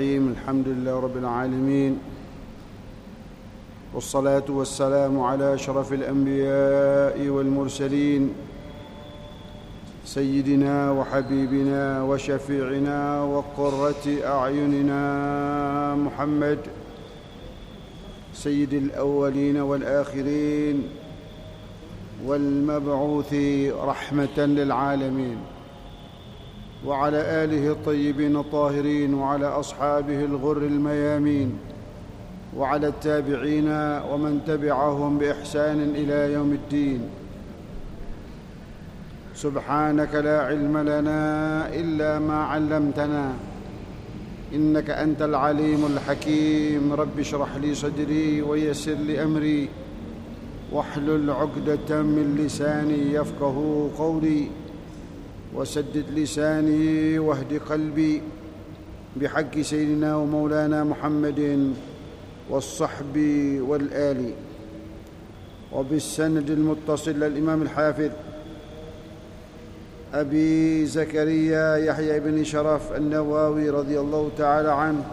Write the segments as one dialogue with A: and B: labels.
A: الرحيم الحمد لله رب العالمين والصلاة والسلام على أشرف الأنبياء والمرسلين سيدنا وحبيبنا وشفيعنا وقرة أعيننا محمد سيد الأولين والآخرين والمبعوث رحمة للعالمين وعلى آله الطيبين الطاهرين وعلى أصحابه الغر الميامين وعلى التابعين ومن تبعهم بإحسان إلى يوم الدين. سبحانك لا علم لنا إلا ما علمتنا إنك أنت العليم الحكيم. رب اشرح لي صدري ويسر لي أمري واحلل عقدة من لساني يفقه قولي وسدد لساني واهد قلبي بحق سيدنا ومولانا محمد والصحب والآل وبالسند المتصل للإمام الحافظ أبي زكريا يحيى بن شرف النووي رضي الله تعالى عنه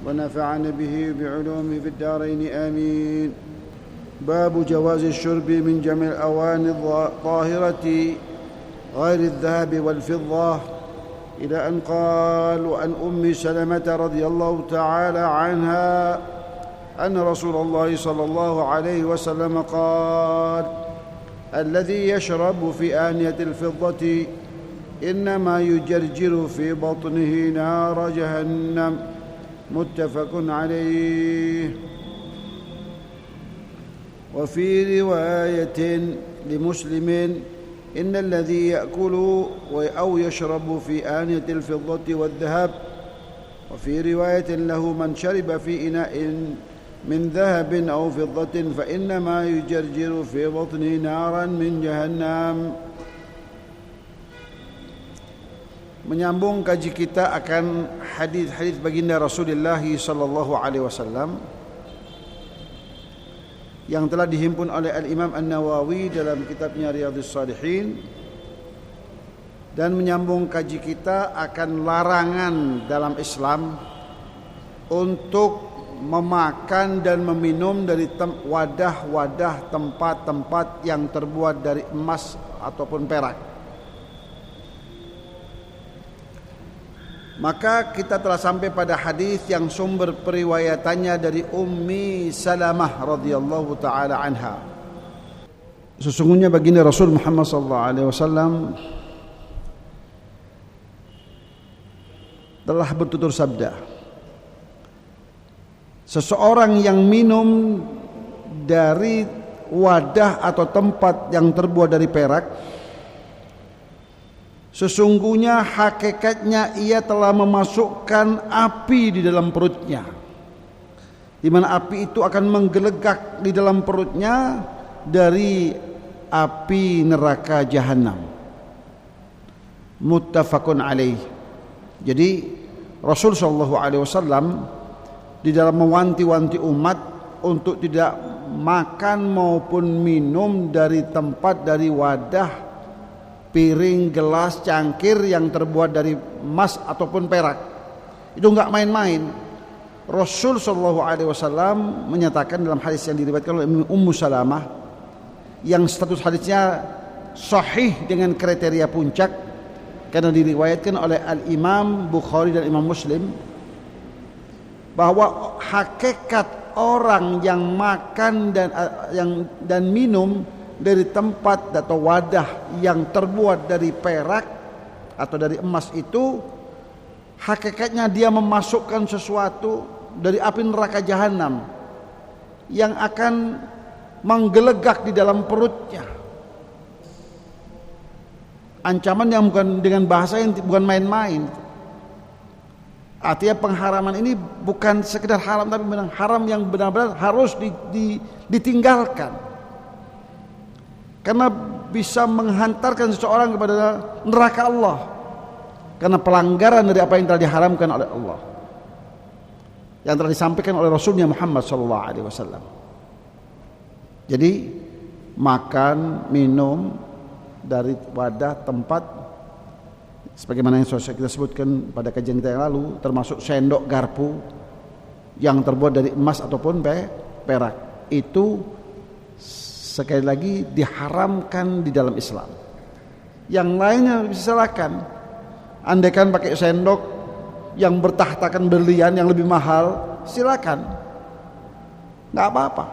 A: ونفعنا به بعلومه في الدارين آمين. باب جواز الشرب من جميع الأواني الطاهرة غير الذهب والفضة إلى أن قال: وأن أم سلمة رضي الله تعالى عنها أن رسول الله صلى الله عليه وسلم قال: الذي يشرب في آنية الفضة إنما يجرجر في بطنه نار جهنم. متفق عليه. وفي رواية لمسلم: إن الذي يأكل أو يشرب في آنية الفضة والذهب. وفي رواية له: من شرب في إناء من ذهب أو فضة فإنما يجرجر في بطنه نارا من جهنم. Menyambung kaji kita akan hadis-hadis baginda Rasulullah sallallahu alaihi wasallam yang telah dihimpun oleh Al-Imam An-Nawawi dalam kitabnya Riyadhus Shalihin, dan menyambung kaji kita akan larangan dalam Islam untuk memakan dan meminum dari wadah-wadah tempat-tempat yang terbuat dari emas ataupun perak. Maka kita telah sampai pada hadis yang sumber periwayatannya dari Ummi Salamah radhiyallahu taala anha. Sesungguhnya baginda Rasul Muhammad sallallahu alaihi wasallam telah bertutur sabda, seseorang yang minum dari wadah atau tempat yang terbuat dari perak, sesungguhnya hakikatnya ia telah memasukkan api di dalam perutnya, di mana api itu akan menggelegak di dalam perutnya dari api neraka jahanam. Muttafaqun alaih. Jadi Rasul sallallahu alaihi wasallam di dalam mewanti-wanti umat untuk tidak makan maupun minum dari tempat, dari wadah, piring, gelas, cangkir yang terbuat dari emas ataupun perak. Itu enggak main-main. Rasul sallallahu alaihi wasallam menyatakan dalam hadis yang diriwayatkan oleh Ummu Salamah yang status hadisnya sahih dengan kriteria puncak karena diriwayatkan oleh Al-Imam Bukhari dan Imam Muslim, bahwa hakikat orang yang makan dan minum dari tempat atau wadah yang terbuat dari perak atau dari emas itu, hakikatnya dia memasukkan sesuatu dari api neraka jahanam yang akan menggelegak di dalam perutnya. Ancaman yang bukan dengan bahasa yang bukan main-main. Artinya pengharaman ini bukan sekedar haram, tapi benar haram yang benar-benar harus ditinggalkan. Karena bisa menghantarkan seseorang kepada neraka Allah karena pelanggaran dari apa yang telah diharamkan oleh Allah, yang telah disampaikan oleh Rasulnya Muhammad sallallahu alaihi wasallam. Jadi makan, minum dari wadah tempat Sebagaimana yang sudah kita sebutkan pada kajian kita yang lalu, termasuk sendok garpu yang terbuat dari emas ataupun perak, itu sekali lagi diharamkan di dalam Islam. Yang lainnya bisa silakan. Andaikan pakai sendok yang bertahtakan berlian yang lebih mahal, silakan, nggak apa-apa.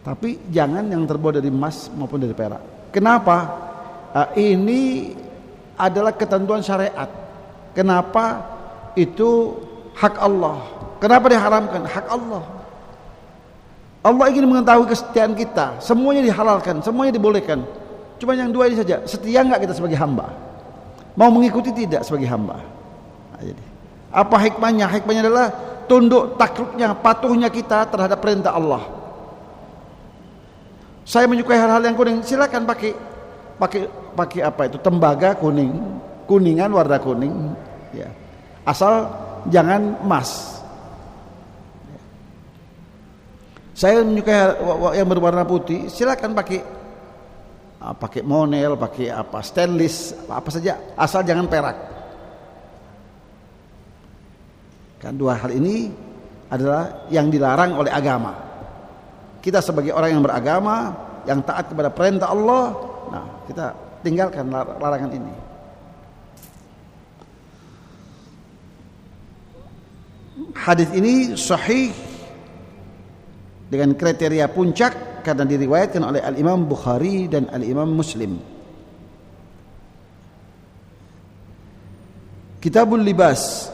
A: Tapi jangan yang terbuat dari emas maupun dari perak. Kenapa? Ini adalah ketentuan syariat. Kenapa? Itu hak Allah. Kenapa diharamkan? Hak Allah. Allah ingin mengetahui kesetiaan kita. Semuanya dihalalkan, semuanya dibolehkan. Cuma yang dua ini saja. Setia enggak kita sebagai hamba? Mau mengikuti tidak sebagai hamba? Nah, jadi apa hikmahnya? Hikmahnya adalah tunduk takluknya, patuhnya kita terhadap perintah Allah. Saya menyukai hal-hal yang kuning, silakan pakai apa itu, tembaga kuningan warna kuning, ya. Asal jangan emas. Saya menyukai yang berwarna putih, silakan pakai monel, pakai apa, stainless, apa saja, asal jangan perak. Kan dua hal ini adalah yang dilarang oleh agama. Kita sebagai orang yang beragama, yang taat kepada perintah Allah, nah kita tinggalkan larangan ini. Hadis ini sahih dengan kriteria puncak karena diriwayatkan oleh Al-Imam Bukhari dan Al-Imam Muslim. Kitabul Libas,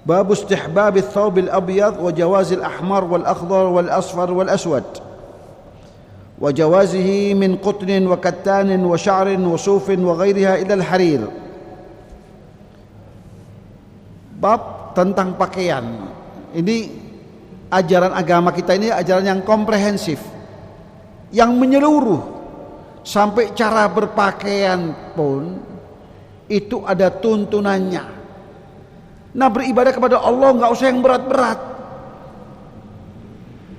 A: bab istihbab ath-thawb al-abyad wa jawaz al-ahmar wal-akhdar wal-asfar wal-aswad wa jawazihi min qutnin wa kattanin wa sya'rin wa sufin wa ghairiha ila al-harir. Bab tentang pakaian. Ini ajaran agama kita, ini ajaran yang komprehensif, yang menyeluruh, sampai cara berpakaian pun itu ada tuntunannya. Nah, beribadah kepada Allah nggak usah yang berat-berat,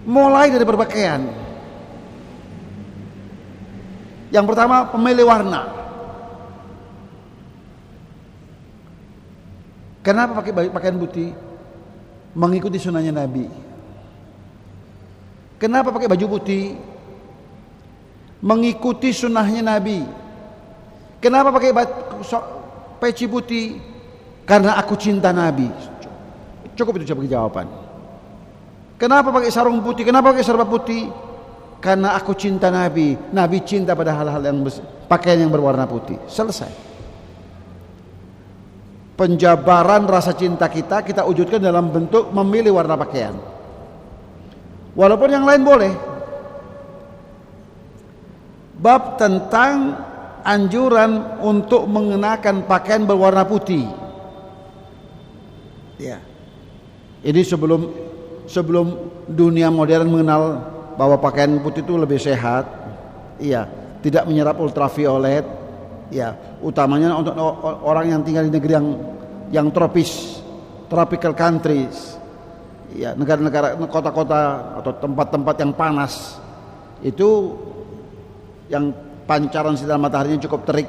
A: mulai dari berpakaian. Yang pertama, pemilih warna. Kenapa pakai pakaian putih? Mengikuti sunnahnya Nabi. Kenapa pakai baju putih? Mengikuti sunnahnya Nabi. Kenapa pakai peci putih? Karena aku cinta Nabi. Cukup itu sebagai jawaban. Kenapa pakai sarung putih? Kenapa pakai serba putih? Karena aku cinta Nabi. Nabi cinta pada hal-hal yang pakaian yang berwarna putih. Selesai. Penjabaran rasa cinta kita wujudkan dalam bentuk memilih warna pakaian. Walaupun yang lain boleh. Bab tentang anjuran untuk mengenakan pakaian berwarna putih. Ya. Ini sebelum dunia modern mengenal bahwa pakaian putih itu lebih sehat. Iya, tidak menyerap ultraviolet. Ya, utamanya untuk orang yang tinggal di negeri yang tropis, tropical countries. Ya, negara-negara, kota-kota atau tempat-tempat yang panas. Itu yang pancaran sinar mataharinya cukup terik.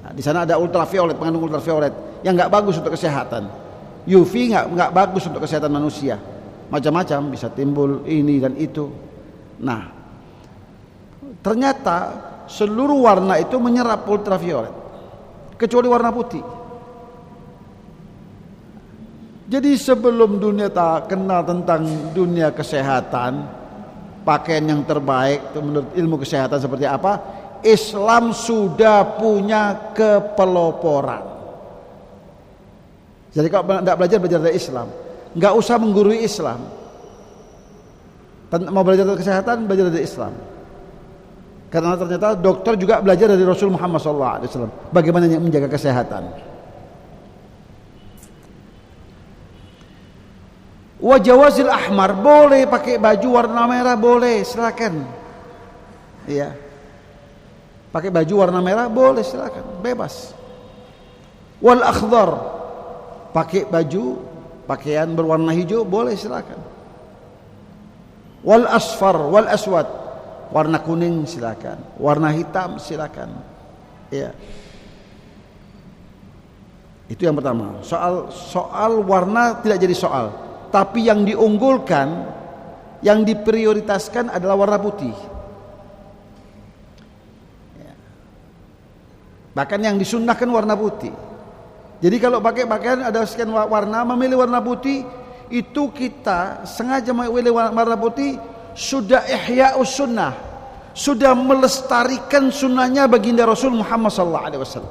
A: Nah, di sana ada ultraviolet, mengandung ultraviolet yang enggak bagus untuk kesehatan. UV enggak bagus untuk kesehatan manusia. Macam-macam bisa timbul ini dan itu. Nah, ternyata seluruh warna itu menyerap ultraviolet kecuali warna putih. Jadi sebelum dunia tak kenal tentang dunia kesehatan, pakaian yang terbaik menurut ilmu kesehatan seperti apa, Islam sudah punya kepeloporan. Jadi kalau tidak belajar dari Islam, nggak usah menggurui Islam. Mau belajar tentang kesehatan, belajar dari Islam. Karena ternyata dokter juga belajar dari Rasul Muhammad SAW bagaimana menjaga kesehatan. Wa jawazil ahmar, boleh pakai baju warna merah, boleh, silakan. Iya. Pakai baju warna merah boleh, silakan, bebas. Wal akhdar, pakai pakaian berwarna hijau boleh, silakan. Wal asfar wal aswad, warna kuning silakan, warna hitam silakan. Ya. Itu yang pertama. Soal warna tidak jadi soal, tapi yang diunggulkan, yang diprioritaskan adalah warna putih. Ya. Bahkan yang disunnahkan warna putih. Jadi kalau pakai pakaian ada sekian warna, memilih warna putih, itu kita sengaja memilih warna putih sudah ihya'us sunnah, sudah melestarikan sunnahnya baginda Rasul Muhammad SAW.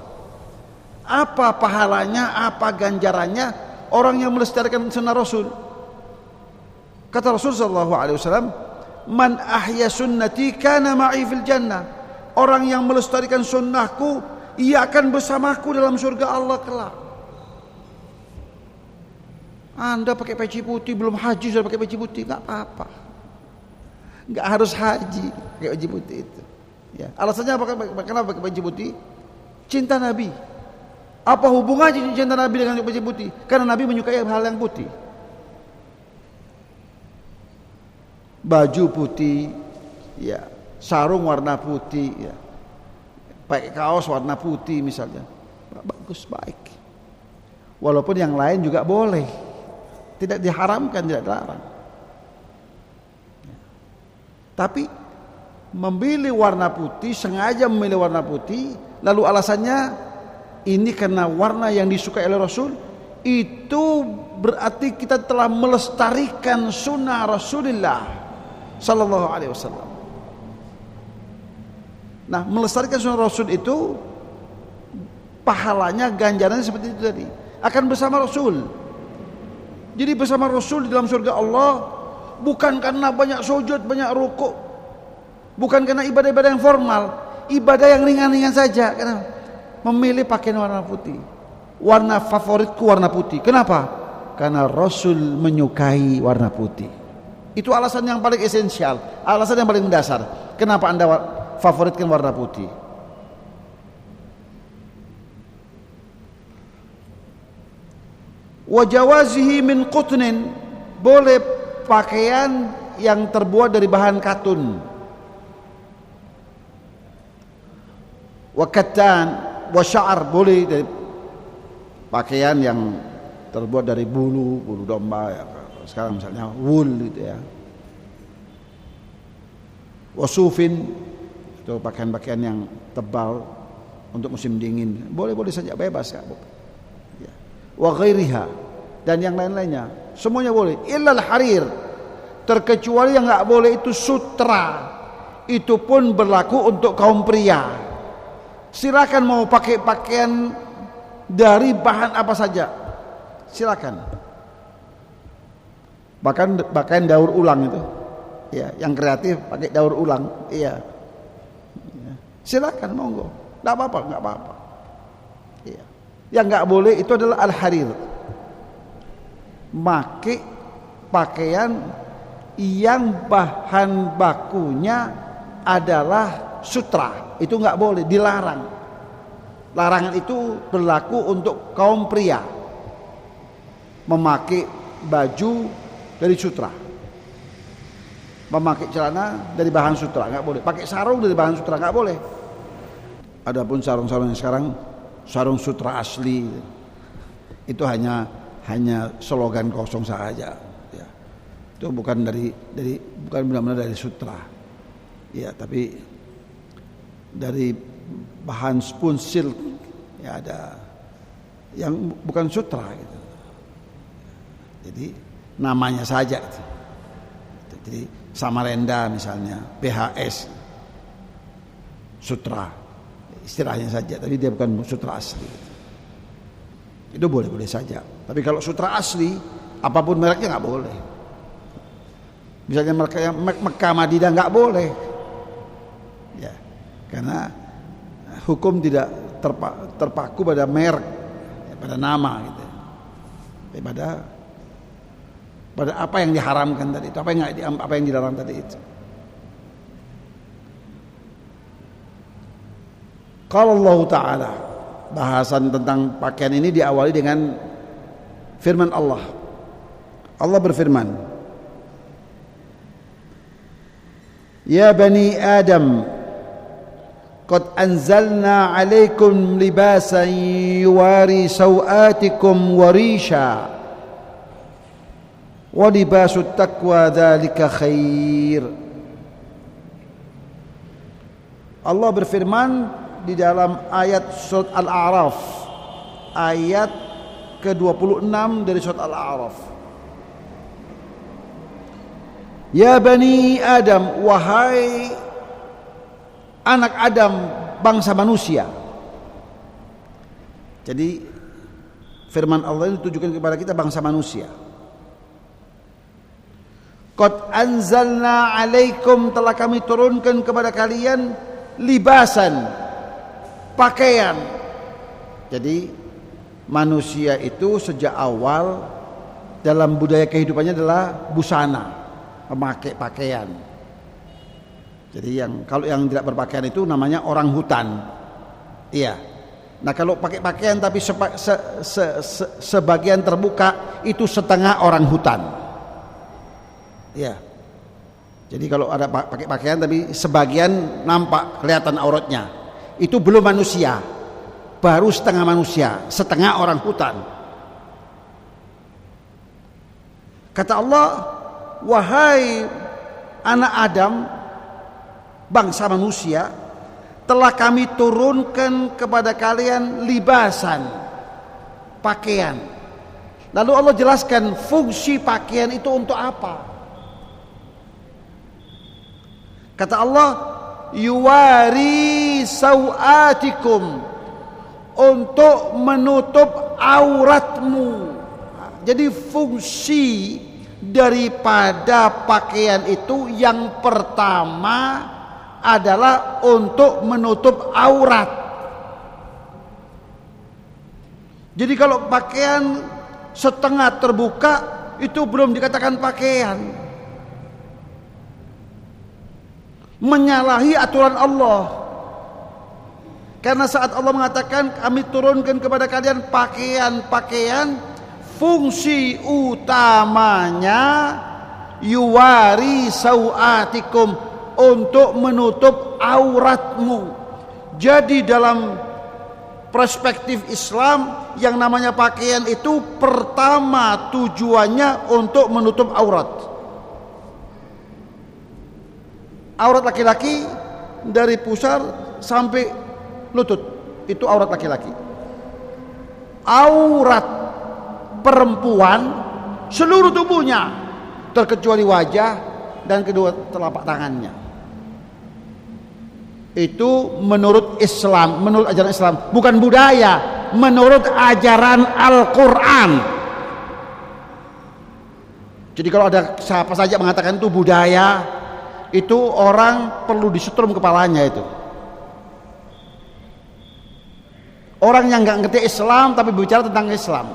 A: Apa pahalanya, apa ganjarannya orang yang melestarikan sunnah Rasul? Kata Rasul SAW, man ahya sunnati kana ma'i fil jannah. Orang yang melestarikan sunnahku, ia akan bersamaku dalam surga Allah kelak. Anda pakai peci putih, belum haji sudah pakai peci putih, nggak apa-apa, nggak harus haji pakai peci putih itu. Ya. Alasannya apa? Kenapa pakai peci putih? Cinta Nabi. Apa hubungannya cinta Nabi dengan peci putih? Karena Nabi menyukai hal yang putih. Baju putih, ya, sarung warna putih, ya, pakai kaos warna putih misalnya, bagus, baik. Walaupun yang lain juga boleh, tidak diharamkan, tidak dilarang. Tapi memilih warna putih, sengaja memilih warna putih, lalu alasannya ini karena warna yang disukai oleh Rasul, itu berarti kita telah melestarikan sunnah Rasulullah Sallallahu Alaihi Wasallam. Nah, melestarikan sunnah Rasul itu pahalanya, ganjarannya seperti itu tadi, akan bersama Rasul. Jadi bersama Rasul di dalam surga Allah, bukan karena banyak sujud, banyak rukuk, bukan karena ibadah-ibadah yang formal, ibadah yang ringan-ringan saja. Karena memilih pakaian warna putih, warna favoritku warna putih. Kenapa? Karena Rasul menyukai warna putih. Itu alasan yang paling esensial, alasan yang paling mendasar. Kenapa Anda favoritkan warna putih? Wajawazihi min qutnin, boleh pakaian yang terbuat dari bahan katun. Wa kattan wa sya'ar, boleh dari pakaian yang terbuat dari bulu domba, ya. Sekarang misalnya wool gitu ya. Wasufin, itu pakaian-pakaian yang tebal untuk musim dingin, boleh-boleh saja, bebas ya. Wa ghairiha, dan yang lain-lainnya semuanya boleh, illal harir, terkecuali yang enggak boleh itu sutra. Itu pun berlaku untuk kaum pria. Silakan mau pakai pakaian dari bahan apa saja, silakan. Bahkan daur ulang itu, ya, yang kreatif pakai daur ulang, iya, ya. Silakan, monggo, nggak apa-apa. Iya. Yang nggak boleh itu adalah al-harir, pakai pakaian yang bahan bakunya adalah sutra, itu nggak boleh, dilarang. Larangan itu berlaku untuk kaum pria, memakai baju dari sutra, memakai celana dari bahan sutra nggak boleh, pakai sarung dari bahan sutra nggak boleh. Adapun sarung-sarung yang sekarang sarung sutra asli, itu hanya slogan kosong saja, ya. Itu bukan bukan benar-benar dari sutra, ya, tapi dari bahan spun silk, ya, ada yang bukan sutra gitu. Jadi namanya saja gitu. Jadi Samarenda misalnya, PHS, sutra, istilahnya saja, tapi dia bukan sutra asli. Itu boleh-boleh saja. Tapi kalau sutra asli, apapun mereknya nggak boleh. Misalnya Mekah Madinah nggak boleh, ya, karena hukum tidak terpaku pada merek, ya, pada nama gitu, ya, pada apa yang diharamkan tadi itu, apa yang dilarang tadi itu. Kalau Allah Ta'ala, bahasan tentang pakaian ini diawali dengan firman Allah. Allah berfirman, Ya Bani Adam, qad anzalna 'alaikum libasan yuwari sawatikum wa risha wa libasut taqwa dzalika khair. Allah berfirman di dalam ayat surat Al-A'raf, ayat ke-26 dari surat Al-A'raf. Ya bani Adam, wahai anak Adam, bangsa manusia. Jadi firman Allah ini ditujukan kepada kita, bangsa manusia. Qad anzalna 'alaikum, telah kami turunkan kepada kalian libasan, pakaian. Jadi manusia itu sejak awal dalam budaya kehidupannya adalah busana, memakai pakaian. Jadi kalau yang tidak berpakaian itu namanya orang hutan. Iya. Nah, kalau pakai pakaian tapi sebagian terbuka itu setengah orang hutan. Iya. Jadi kalau ada pakai pakaian tapi sebagian nampak kelihatan auratnya, itu belum manusia. Baru setengah manusia, setengah orang hutan. Kata Allah, wahai anak Adam, bangsa manusia, telah kami turunkan kepada kalian libasan, pakaian. Lalu Allah jelaskan fungsi pakaian itu untuk apa. Kata Allah, yuwari sawatikum, untuk menutup auratmu. Jadi fungsi daripada pakaian itu yang pertama adalah untuk menutup aurat. Jadi kalau pakaian setengah terbuka itu belum dikatakan pakaian. Menyalahi aturan Allah. Karena saat Allah mengatakan kami turunkan kepada kalian pakaian-pakaian, fungsi utamanya yuwari sawatikum, untuk menutup auratmu. Jadi dalam perspektif Islam yang namanya pakaian itu pertama tujuannya untuk menutup aurat. Aurat laki-laki dari pusar sampai lutut, itu aurat laki-laki. Aurat perempuan seluruh tubuhnya terkecuali wajah dan kedua telapak tangannya. Itu menurut Islam, menurut ajaran Islam, bukan budaya, menurut ajaran Al-Quran. Jadi kalau ada siapa saja mengatakan itu budaya, itu orang perlu disetrum kepalanya itu. Orang yang nggak ngerti Islam tapi bicara tentang Islam.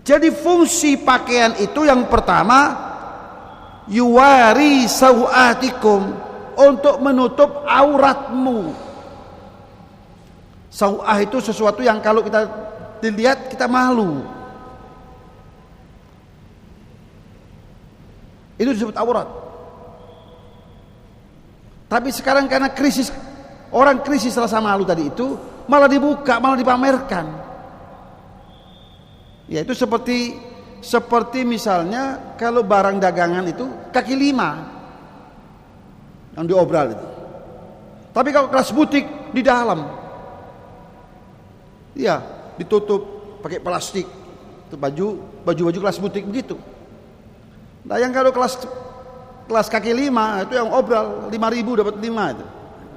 A: Jadi fungsi pakaian itu yang pertama yuwari sawatikum, untuk menutup auratmu. Sawah itu sesuatu yang kalau kita dilihat kita malu. Itu disebut aurat. Tapi sekarang karena krisis, orang krisis rasa malu tadi itu malah dibuka, malah dipamerkan. Ya itu seperti misalnya kalau barang dagangan itu kaki 5 yang diobral itu. Tapi kalau kelas butik di dalam, ya ditutup pakai plastik. Itu baju kelas butik begitu. Nah yang kalau kelas kaki 5 itu yang obral 5.000 dapat 5 itu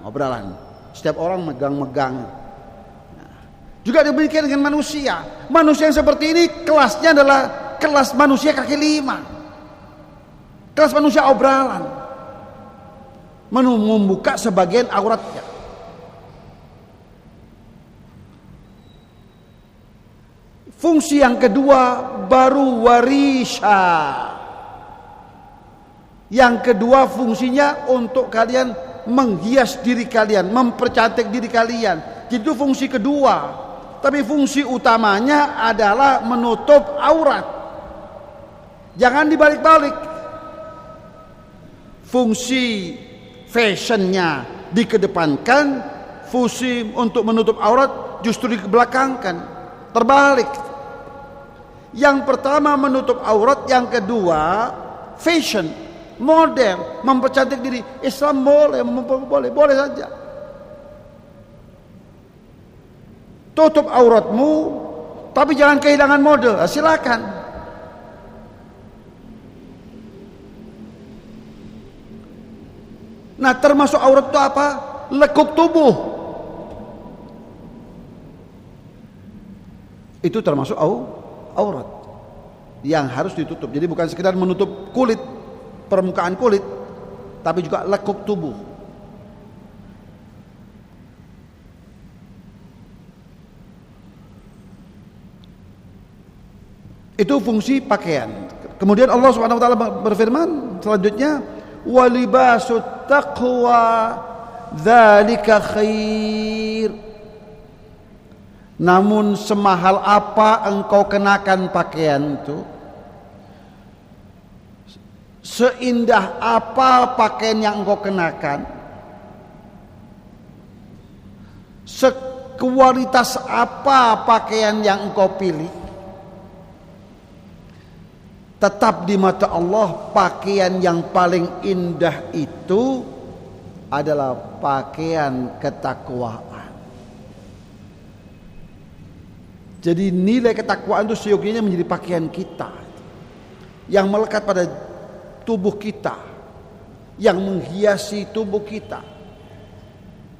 A: obralan. Setiap orang megang-megang. Juga demikian dengan manusia. Manusia yang seperti ini kelasnya adalah kelas manusia kaki 5. Kelas manusia obralan. Membuka sebagian auratnya. Fungsi yang kedua baru warisha. Yang kedua fungsinya untuk kalian menghias diri kalian, mempercantik diri kalian. Itu fungsi kedua. Tapi fungsi utamanya adalah menutup aurat. Jangan dibalik-balik. fungsi fashionnya dikedepankan, fungsi untuk menutup aurat justru dibelakangkan, terbalik. Yang pertama menutup aurat, yang kedua fashion, modern, mempercantik diri. Islam boleh saja. Tutup auratmu, tapi jangan kehilangan mode. Silakan. Nah, termasuk aurat itu apa? Lekuk tubuh. Itu termasuk aurat yang harus ditutup. Jadi bukan sekedar menutup kulit, permukaan kulit, tapi juga lekuk tubuh. Itu fungsi pakaian. Kemudian Allah Subhanahu wa taala berfirman selanjutnya, walibasut taqwa dzalika khair. Namun semahal apa engkau kenakan pakaian itu, seindah apa pakaian yang engkau kenakan, sekualitas apa pakaian yang engkau pilih, tetap di mata Allah pakaian yang paling indah itu adalah pakaian ketakwaan. Jadi nilai ketakwaan itu seyogianya menjadi pakaian kita yang melekat pada tubuh kita, yang menghiasi tubuh kita.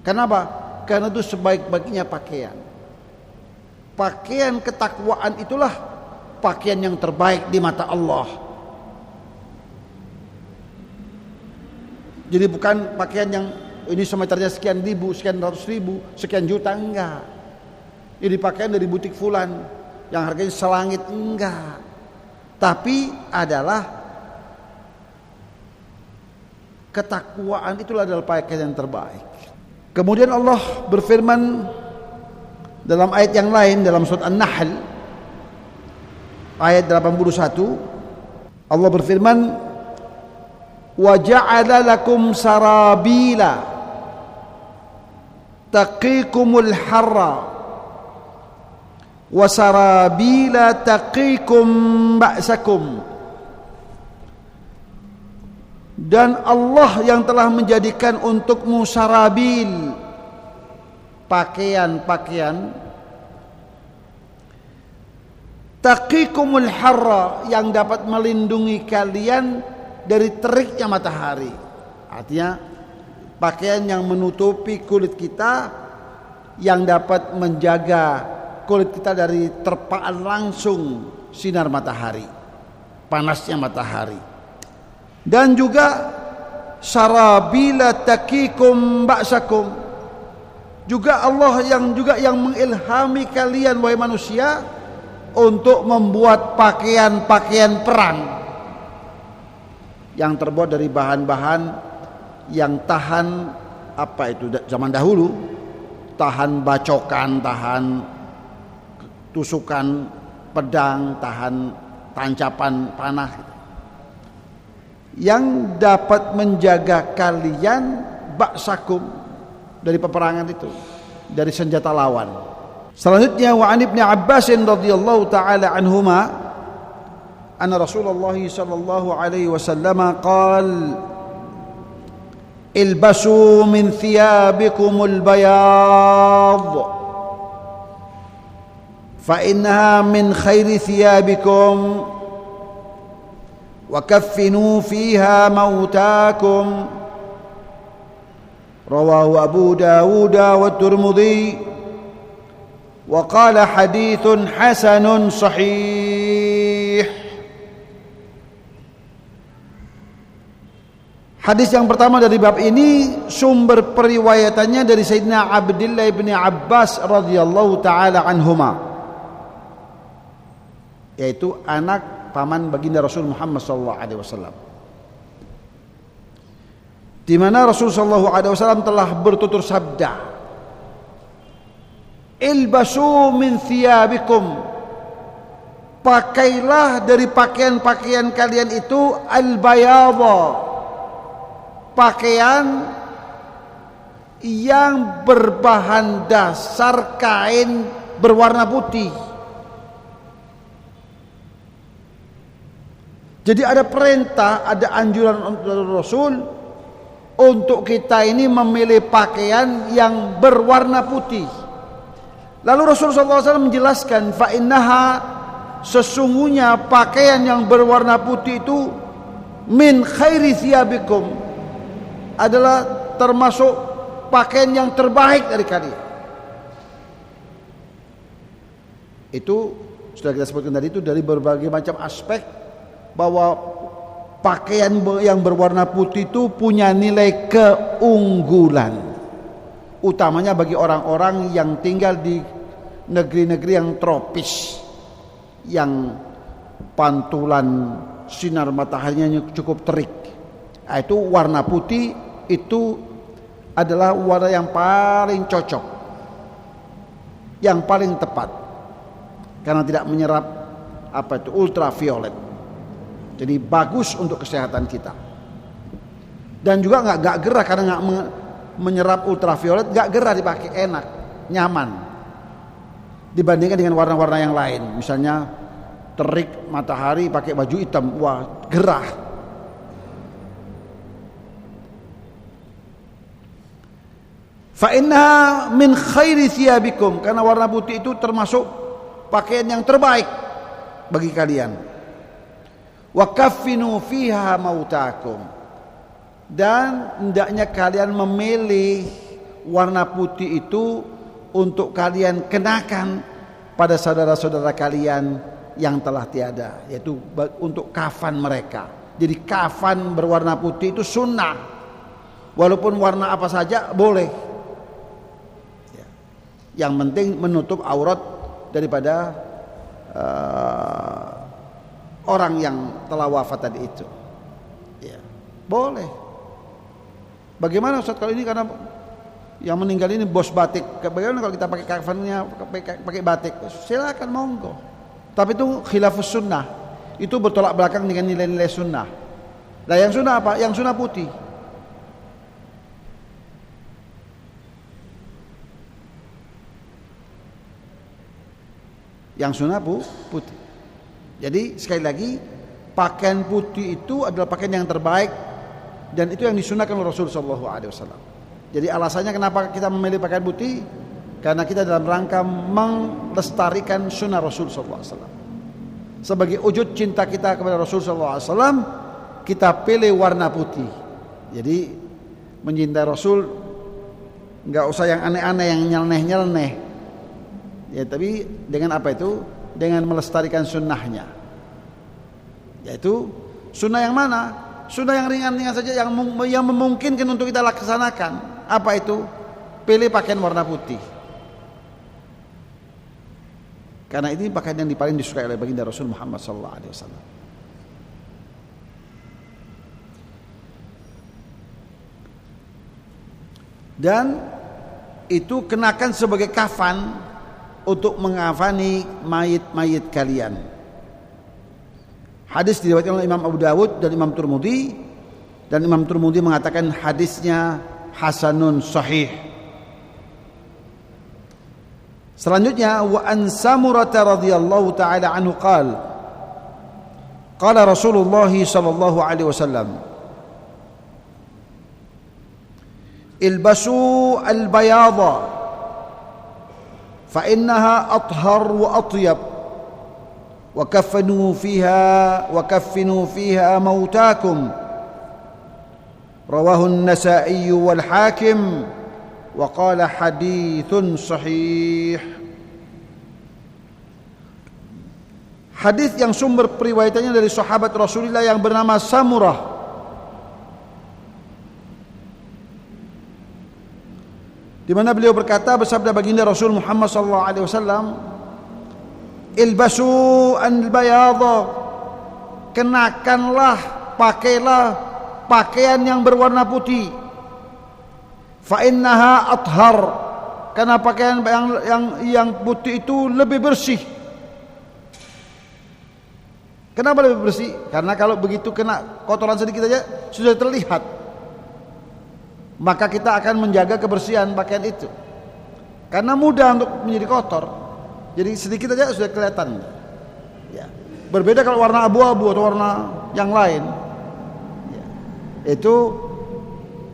A: Kenapa? Karena itu sebaik-baiknya pakaian. Pakaian ketakwaan itulah pakaian yang terbaik di mata Allah. Jadi bukan pakaian yang ini semeternya sekian ribu, sekian ratus ribu, sekian juta, enggak. Ini pakaian dari butik fulan yang harganya selangit, enggak. Tapi adalah ketakwaan, itulah adalah pakaian yang terbaik. Kemudian Allah berfirman dalam ayat yang lain dalam surat An-Nahl ayat 81, Allah berfirman, wa ja'ala lakum sarabila taqikumul harra wa sarabila taqikum ba'sakum. Dan Allah yang telah menjadikan untukmu sarabil, pakaian-pakaian, taqikumul harra, yang dapat melindungi kalian dari teriknya matahari. Artinya pakaian yang menutupi kulit kita, yang dapat menjaga kulit kita dari terpaan langsung sinar matahari, panasnya matahari. Dan juga sarabila taqikum ba'sakum, juga Allah yang mengilhami kalian wahai manusia untuk membuat pakaian-pakaian perang yang terbuat dari bahan-bahan yang tahan, apa itu zaman dahulu, tahan bacokan, tahan tusukan pedang, tahan tancapan panah, yang dapat menjaga kalian ba'sakum, dari peperangan itu, dari senjata lawan. Selanjutnya, wa an Ibnu Abbas radhiyallahu taala anhuma anna Rasulullah sallallahu alaihi wasallam qala ilbasu min thiyabikumul bayad fa innaha min khairi thiyabikum wa kaffinu fiha mautakum. Rawahu Abu Dawud wa Tirmidzi wa qala haditsun hasanun sahih. Hadis yang pertama dari bab ini sumber periwayatannya dari Sayyidina Abdullah bin Abbas radhiyallahu taala anhuma, yaitu anak paman baginda Rasul Muhammad sallallahu alaihi wasallam, di mana Rasul sallallahu alaihi wasallam telah bertutur sabda, ilbasu min thiyabikum, pakailah dari pakaian-pakaian kalian itu al-bayadha, pakaian yang berbahan dasar kain berwarna putih. Jadi ada perintah, ada anjuran dari Rasul untuk kita ini memilih pakaian yang berwarna putih. Lalu Rasulullah SAW menjelaskan, fa innaha, sesungguhnya pakaian yang berwarna putih itu min khairi thiyabikum, adalah termasuk pakaian yang terbaik dari kalian. Itu sudah kita sebutkan tadi, itu dari berbagai macam aspek bahwa pakaian yang berwarna putih itu punya nilai keunggulan, utamanya bagi orang-orang yang tinggal di negeri-negeri yang tropis, yang pantulan sinar mataharinya cukup terik. Nah, itu warna putih itu adalah warna yang paling cocok, yang paling tepat, karena tidak menyerap ultraviolet. Jadi bagus untuk kesehatan kita. Dan juga nggak gerah, karena nggak menyerap ultraviolet, nggak gerah dipakai, enak, nyaman. Dibandingkan dengan warna-warna yang lain, misalnya terik matahari pakai baju hitam, wah gerah. Fa innaha min khairi thiyabikum, karena warna putih itu termasuk pakaian yang terbaik bagi kalian. Wa kaffinu fiha mautakum, dan hendaknya kalian memilih warna putih itu untuk kalian kenakan pada saudara-saudara kalian yang telah tiada, yaitu untuk kafan mereka. Jadi kafan berwarna putih itu sunnah, walaupun warna apa saja boleh. Yang penting menutup aurat daripada orang yang telah wafat tadi itu. Ya, boleh. Bagaimana Ustaz kalau ini karena yang meninggal ini bos batik? Bagaimana kalau kita pakai kafannya pakai batik? Silakan, monggo. Tapi itu khilafus sunnah. Itu bertolak belakang dengan nilai-nilai sunnah. Nah, yang sunnah apa? Yang sunnah putih. Yang sunnah putih. Jadi sekali lagi, pakaian putih itu adalah pakaian yang terbaik, dan itu yang disunahkan oleh Rasulullah SAW. Jadi alasannya kenapa kita memilih pakaian putih, karena kita dalam rangka melestarikan sunnah Rasulullah SAW. Sebagai wujud cinta kita kepada Rasulullah SAW, kita pilih warna putih. Jadi mencintai Rasul nggak usah yang aneh-aneh, yang nyeleneh-nyeleneh. Ya, tapi dengan apa itu? Dengan melestarikan sunnahnya. Yaitu sunnah yang mana? Sunnah yang ringan-ringan saja, yang memungkinkan untuk kita laksanakan. Apa itu? Pilih pakaian warna putih. Karena ini pakaian yang paling disukai oleh baginda Rasul Muhammad SAW. Dan itu kenakan sebagai kafan untuk mengafani mayit-mayit kalian. Hadis diriwayatkan oleh Imam Abu Dawud dan Imam Tirmidzi, dan Imam Tirmidzi mengatakan hadisnya hasanun sahih. Selanjutnya, wa an Samurah radhiyallahu taala anhu qala Rasulullah sallallahu alaihi wasallam, ilbasu al-bayadha fa innaha athhar wa atyab wa kaffinu fiha mautakum, rawahu an-Nasa'i wal Hakim wa qala hadithun sahih. Hadis yang sumber periwayatannya dari sahabat Rasulullah yang bernama Samurah, di mana beliau berkata, bersabda baginda Rasul Muhammad sallallahu alaihi wasallam, ilbasu al-bayadha, kenakanlah, pakailah pakaian yang berwarna putih. Fa innaha athhar, karena pakaian yang putih itu lebih bersih. Kenapa lebih bersih? Karena kalau begitu kena kotoran sedikit aja sudah terlihat. maka kita akan menjaga kebersihan pakaian itu. Karena mudah untuk menjadi kotor. Jadi sedikit aja sudah kelihatan. Ya. Berbeda kalau warna abu-abu atau warna yang lain. Ya. Itu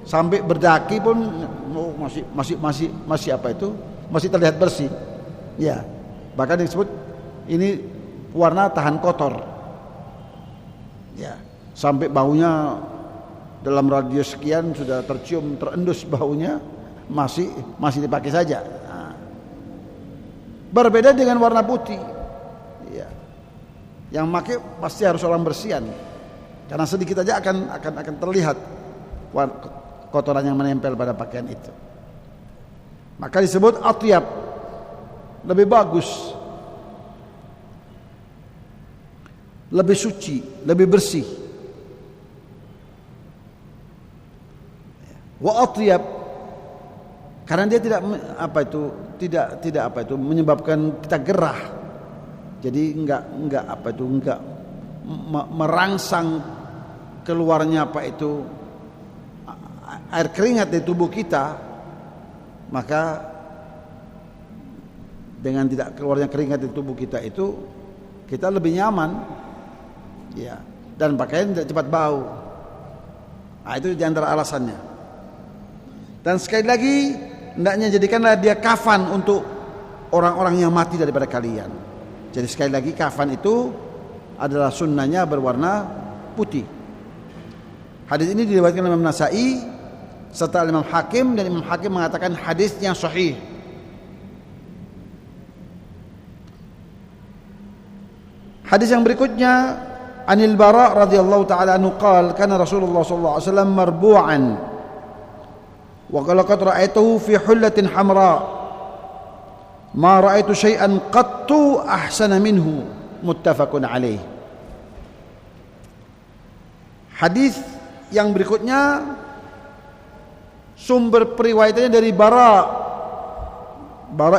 A: sampai berdaki pun masih apa itu? Masih terlihat bersih. Ya. Bahkan disebut ini warna tahan kotor. Ya. Sampai baunya dalam radius sekian sudah tercium, terendus baunya, masih dipakai saja. Nah. Berbeda dengan warna putih. Ya. Yang pakai pasti harus orang bersihan. Karena sedikit aja akan terlihat kotoran yang menempel pada pakaian itu. Maka disebut atyab, lebih bagus, lebih suci, lebih bersih. Wa atyab, karena dia tidak menyebabkan kita gerah. Jadi enggak merangsang keluarnya air keringat di tubuh kita. Maka dengan tidak keluarnya keringat di tubuh kita itu kita lebih nyaman. Ya, dan pakaian tidak cepat bau. Nah, itu di antara alasannya. Dan sekali lagi, hendaknya jadikanlah dia kafan untuk orang-orang yang mati daripada kalian. Jadi sekali lagi, kafan itu adalah sunnahnya berwarna putih. Hadis ini diriwayatkan oleh Imam Nasa'i serta Imam Hakim, dan Imam Hakim mengatakan hadisnya sahih. Hadis yang berikutnya, Anil Bara radhiyallahu taala anhu qala kana Rasulullah sallallahu alaihi wasallam marbu'an wa laqad ra'aituhu fi hullatin hamra ma ra'aitu syai'an qattu ahsana minhu, muttafaqun alaih. Hadis yang berikutnya sumber periwayatannya dari Bara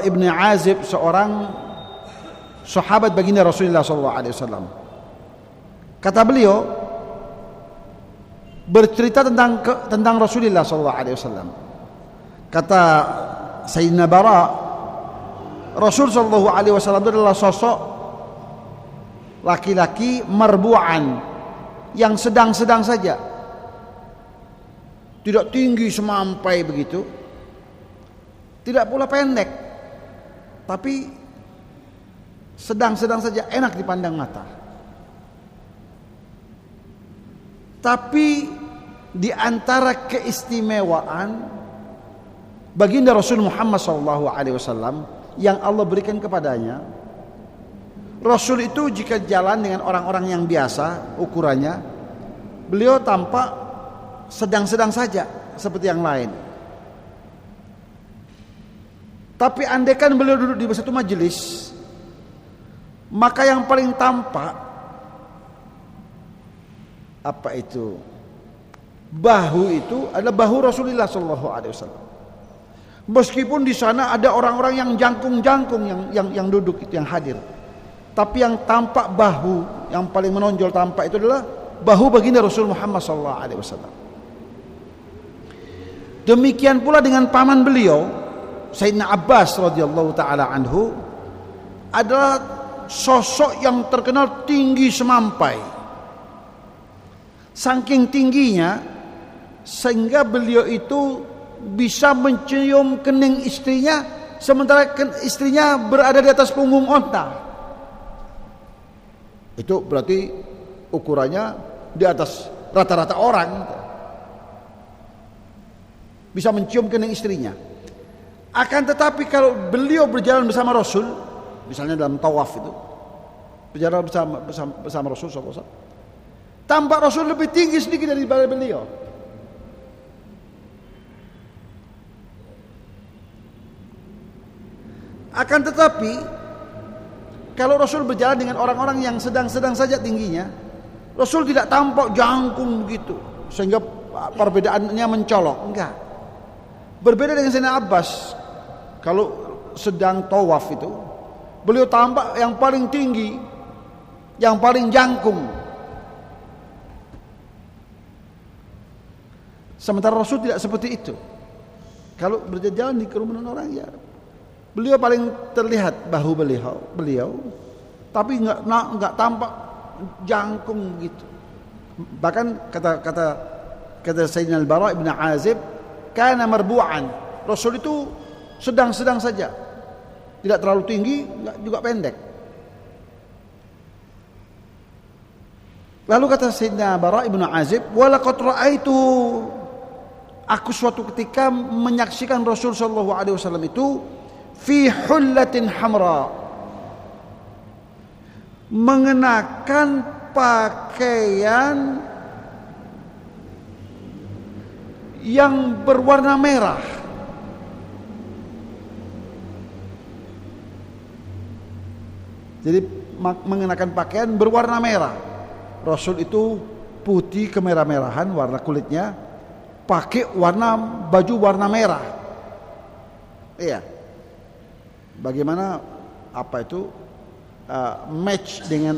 A: ibn Azib, seorang sahabat baginda Rasulullah sallallahu alaihi wasallam. Kata beliau bercerita tentang Rasulullah sallallahu alaihi wasallam. Kata Sayyidina Bara, Rasul sallallahu alaihi wasallam itu adalah sosok laki-laki marbu'an, yang sedang-sedang saja. Tidak tinggi semampai begitu, tidak pula pendek, tapi sedang-sedang saja, enak dipandang mata. Tapi di antara keistimewaan baginda Rasul Muhammad SAW yang Allah berikan kepadanya, Rasul itu jika jalan dengan orang-orang yang biasa ukurannya, beliau tampak sedang-sedang saja seperti yang lain. Tapi andaikan beliau duduk di satu majelis, maka yang paling tampak bahu itu adalah bahu Rasulullah SAW. Meskipun di sana ada orang-orang yang jangkung-jangkung yang duduk itu, yang hadir, tapi yang tampak bahu, yang paling menonjol tampak itu adalah bahu baginda Rasul Muhammad SAW. Demikian pula dengan paman beliau, Sayyidina Abbas radhiyallahu taala anhu, adalah sosok yang terkenal tinggi semampai. Saking tingginya sehingga beliau itu bisa mencium kening istrinya sementara istrinya berada di atas punggung onta. Itu berarti ukurannya di atas rata-rata orang. Bisa mencium kening istrinya. Akan tetapi kalau beliau berjalan bersama Rasul, misalnya dalam tawaf itu, berjalan bersama Rasul SAW, tampak Rasul lebih tinggi sedikit daripada beliau. Akan tetapi kalau Rasul berjalan dengan orang-orang yang sedang-sedang saja tingginya, Rasul tidak tampak jangkung begitu sehingga perbedaannya mencolok. Enggak. Berbeda dengan Sayyidina Abbas, kalau sedang tawaf itu, beliau tampak yang paling tinggi, yang paling jangkung. Sementara Rasul tidak seperti itu. Kalau berjalan di kerumunan orang, ya beliau paling terlihat bahu beliau, tapi nggak tampak jangkung gitu. Bahkan kata Sayyidina Al-Bara' ibn Azib, kana marbu'an. Rasul itu sedang-sedang saja, tidak terlalu tinggi, nggak juga pendek. Lalu kata Sayyidina Bara' ibn Azib, walaqad ra'aitu, aku suatu ketika menyaksikan Rasul sallallahu alaihi wasallam itu fi hullatin hamra, mengenakan pakaian yang berwarna merah. Jadi mengenakan pakaian berwarna merah. Rasul itu putih kemerah-merahan warna kulitnya, pakai baju warna merah. Iya. Bagaimana match dengan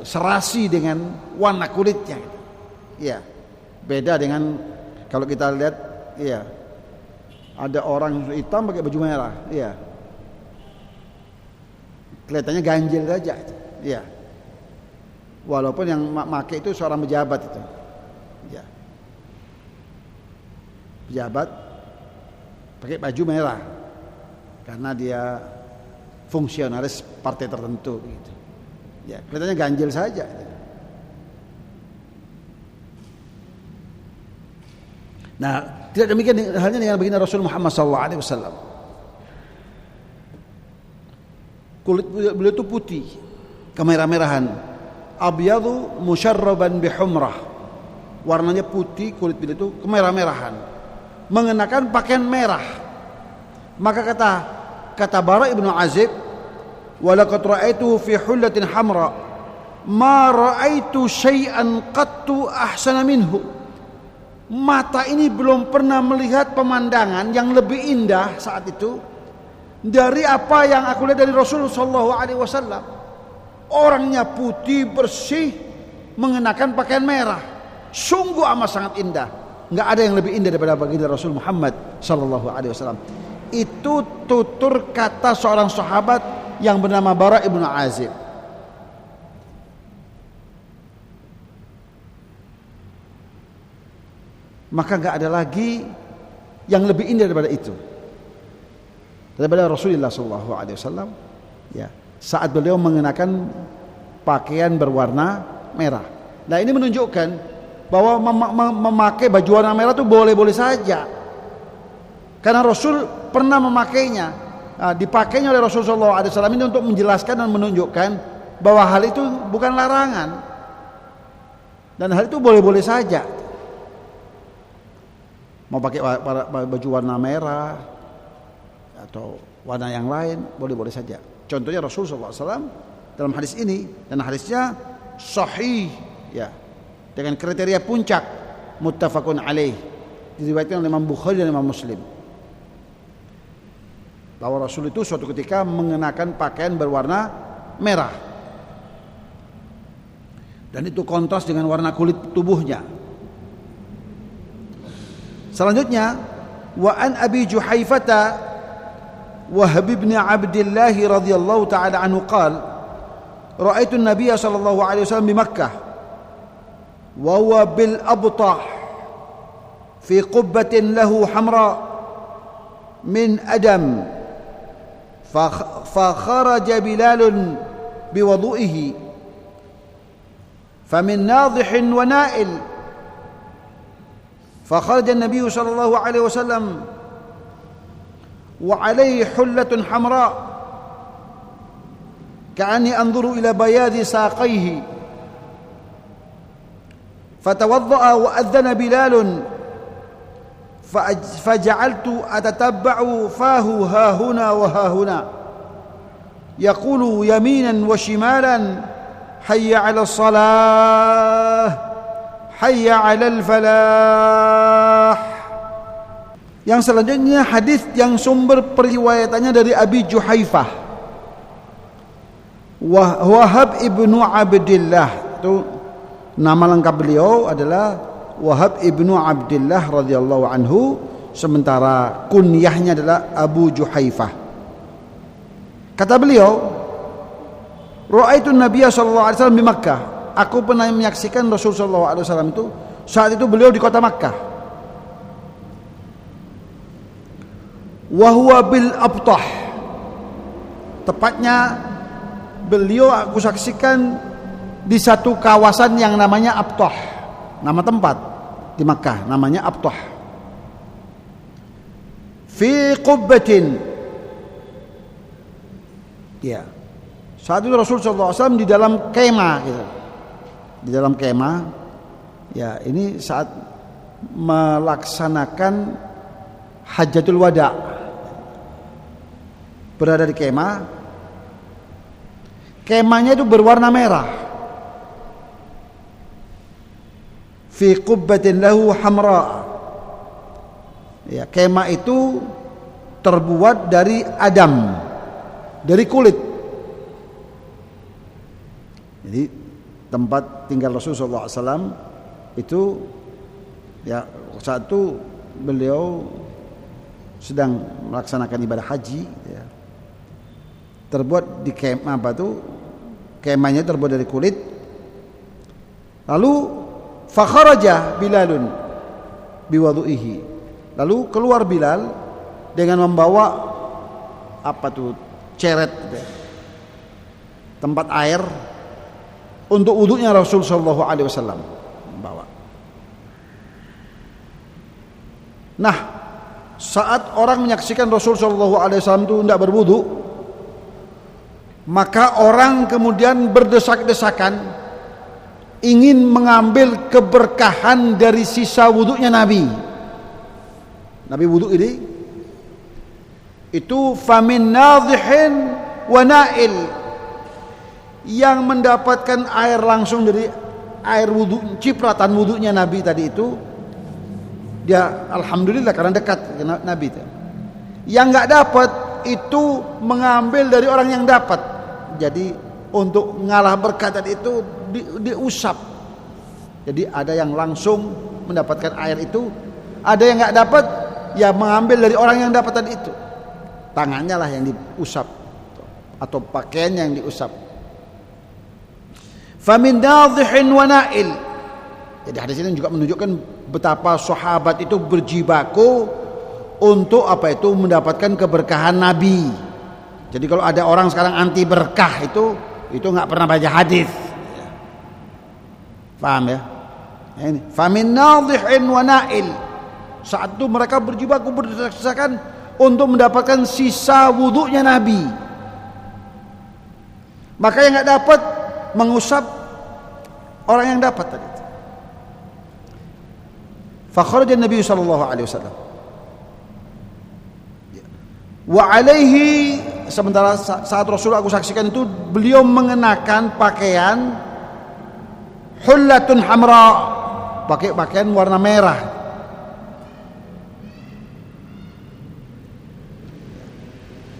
A: serasi dengan warna kulitnya. Iya. Beda dengan kalau kita lihat, iya, ada orang hitam pakai baju merah, iya, kelihatannya ganjil saja, iya. Walaupun yang pakai itu seorang pejabat itu, iya, pejabat pakai baju merah karena dia fungsionaris partai tertentu, gitu. Ya, kelihatannya ganjil saja. Nah, tidak demikian halnya dengan baginda Rasul Muhammad SAW. Kulit beliau itu putih, kemerah-merahan. Abyadu musyarraban bihumrah. Warnanya putih, kulit beliau itu kemerah-merahan. Mengenakan pakaian merah. Maka kata Bara' ibn Azib, walaqad ra'aitu fi hullatin hamra ma ra'aitu syai'an qattu ahsana minhu. Mata ini belum pernah melihat pemandangan yang lebih indah saat itu dari apa yang aku lihat dari Rasul sallallahu alaihi wasallam. Orangnya putih bersih, mengenakan pakaian merah, sungguh amat sangat indah. Enggak ada yang lebih indah daripada baginda Rasul Muhammad sallallahu alaihi wasallam. Itu tutur kata seorang sahabat yang bernama Bara' ibn Azib. Maka enggak ada lagi yang lebih indah daripada itu, daripada Rasulullah sallallahu alaihi wasallam, ya, saat beliau mengenakan pakaian berwarna merah. Nah, ini menunjukkan bahwa memakai baju warna merah itu boleh-boleh saja, karena Rasul pernah memakainya. Nah, dipakainya oleh Rasulullah SAW ini untuk menjelaskan dan menunjukkan bahwa hal itu bukan larangan dan hal itu boleh-boleh saja. Mau pakai baju warna merah atau warna yang lain boleh-boleh saja. Contohnya Rasulullah SAW dalam hadis ini, dan hadisnya sahih, ya, dengan kriteria puncak, muttafaqun alaih, diriwayatkan oleh Imam Bukhari dan Imam Muslim, bahwa Rasul itu suatu ketika mengenakan pakaian berwarna merah, dan itu kontras dengan warna kulit tubuhnya. Selanjutnya, wa an Abi Juhaifata Wahab bin Abdullah radhiyallahu taala anhu qala ra'aitu an-nabiy sallallahu alaihi wasallam di Makkah wa huwa bil abtah fi qubbatin lahu hamra min adam fa kharaja Bilal biwudu'ihi famin nadhihin wa na'il فخرج النبي صلى الله عليه وسلم وعليه حلة حمراء كأني أنظر إلى بياض ساقيه فتوضأ وأذن بلال فجعلت أتتبع فاه ها هنا وها هنا يقول يمينا وشمالا حي على الصلاة hayya 'alal falah. Yang selanjutnya hadis yang sumber periwayatannya dari Abi Juhaifah Wahab ibnu Abdillah, itu nama lengkap beliau adalah Wahab ibnu Abdullah radhiyallahu anhu, sementara kunyahnya adalah Abu Juhaifah. Kata beliau, ra'aitu Nabiya sallallahu alaihi wasallam di Makkah. Aku pernah menyaksikan Rasul sallallahu alaihi wasallam itu saat itu beliau di kota Makkah. Wa huwa bil Abtah. Tepatnya beliau aku saksikan di satu kawasan yang namanya Abtah. Nama tempat di Makkah namanya Abtah. Fi qubbatin. Ya. Saat itu Rasul sallallahu alaihi wasallam di dalam kemah gitu. Di dalam kemah. Ya, ini saat melaksanakan Hajjatul Wada. Berada di kemah. Kemahnya itu berwarna merah. Fi qubbatin lahu hamra. Ya, kemah itu terbuat dari adam, dari kulit. Jadi tempat tinggal Rasulullah SAW itu ya saat itu beliau sedang melaksanakan ibadah haji. Ya. Terbuat di kemah apa tuh? Kemahnya terbuat dari kulit. Lalu fakharaja Bilalun biwadu'ihi. Lalu keluar Bilal dengan membawa apa tuh? Ceret gitu. Tempat air untuk wudunya Rasul sallallahu alaihi wasallam membawa. Nah, saat orang menyaksikan Rasul sallallahu alaihi wasallam itu tidak berwudu, maka orang kemudian berdesak-desakan ingin mengambil keberkahan dari sisa wudunya Nabi. Nabi wudu ini itu famin nadhihin wa na'il, yang mendapatkan air langsung dari air wudu, cipratan wudunya Nabi tadi itu, dia alhamdulillah karena dekat Nabi itu. Yang nggak dapat itu mengambil dari orang yang dapat. Jadi untuk ngalah berkat itu diusap. Jadi ada yang langsung mendapatkan air itu, ada yang nggak dapat ya mengambil dari orang yang dapat tadi itu. Tangannya lah yang diusap atau pakaiannya yang diusap. Famin nadhihin wa na'il. Jadi hadis ini juga menunjukkan betapa sahabat itu berjibaku untuk apa itu mendapatkan keberkahan Nabi. Jadi kalau ada orang sekarang anti berkah itu nggak pernah baca hadis. Paham ya? Ini famin nadhihin wa na'il. Saat itu mereka berjibaku berdesak-desakan untuk mendapatkan sisa wudunya Nabi. Maka yang nggak dapat mengusap orang yang dapat tadi. Fakharaja Nabi sallallahu alaihi wasallam. Wa alaihi, sementara saat Rasul aku saksikan itu beliau mengenakan pakaian hullatun hamra, pakai pakaian warna merah.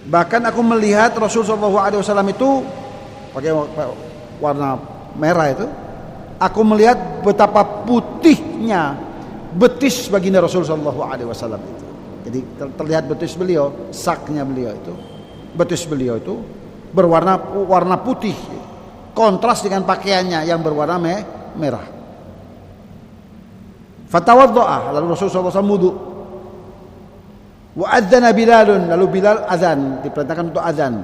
A: Bahkan aku melihat Rasul sallallahu alaihi wasallam itu pakai warna merah itu. Aku melihat betapa putihnya betis baginda Rasul sallallahu alaihi wasallam itu. Jadi terlihat betis beliau, saknya beliau itu, betis beliau itu warna putih, kontras dengan pakaiannya yang berwarna merah. Fatawaddoa, lalu Rasulullah SAW wudu. Wa adzana Bilalun, lalu Bilal azan, diperintahkan untuk azan.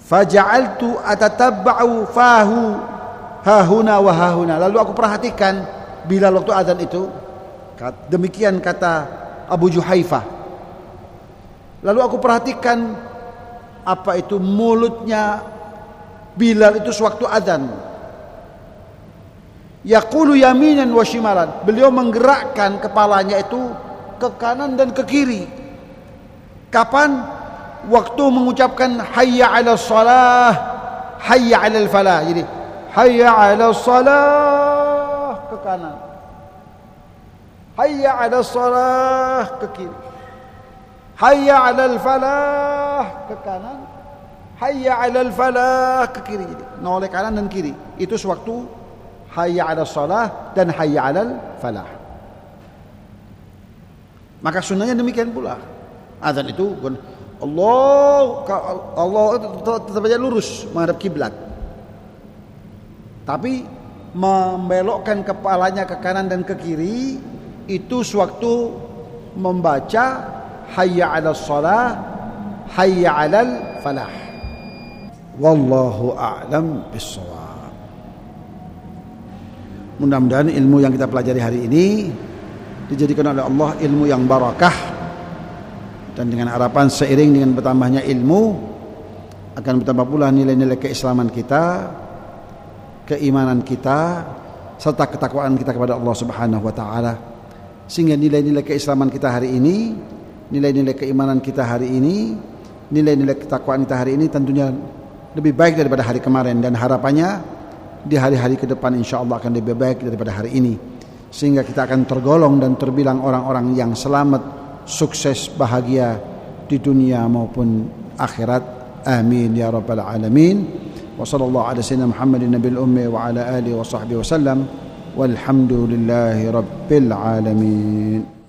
A: Faja'altu atatabba'u fahu hahuna wa hahuna. Lalu aku perhatikan Bilal waktu azan itu. Demikian kata Abu Juhaifah. Lalu aku perhatikan apa itu mulutnya Bilal itu sewaktu azan. Yaqulu yaminan wa shimalan. Beliau menggerakkan kepalanya itu ke kanan dan ke kiri. Kapan? Waktu mengucapkan hayya 'alas shalah, hayya 'alal falah. Jadi hayya 'alas shalah ke kanan, hayya 'alas shalah ke kiri, hayya 'alal falah ke kanan, hayya 'alal falah ke kiri. Jadi noleh kanan dan kiri. Itu sewaktu hayya 'alas shalah dan hayya 'alal falah. Maka sunnahnya demikian pula. Azan itu Allah tetap saja lurus menghadap kiblat. Tapi membelokkan kepalanya ke kanan dan ke kiri itu sewaktu membaca hayya 'alas shalah, hayya 'alal falah. Wallahu a'lam bissawab. Mudah-mudahan ilmu yang kita pelajari hari ini dijadikan oleh Allah ilmu yang barakah, dan dengan harapan seiring dengan bertambahnya ilmu akan bertambah pula nilai-nilai keislaman kita, keimanan kita, serta ketakwaan kita kepada Allah Subhanahu wa taala, sehingga nilai-nilai keislaman kita hari ini, nilai-nilai keimanan kita hari ini, nilai-nilai ketakwaan kita hari ini tentunya lebih baik daripada hari kemarin, dan harapannya di hari-hari ke depan insyaallah akan lebih baik daripada hari ini, sehingga kita akan tergolong dan terbilang orang-orang yang selamat, sukses, bahagia di dunia maupun akhirat. Amin ya rabbal alamin. Wa sallallahu ala sayyidina Muhammadin nabiyil ummi wa ala alihi wa sahbihi wa sallam. Walhamdulillahi rabbil alamin.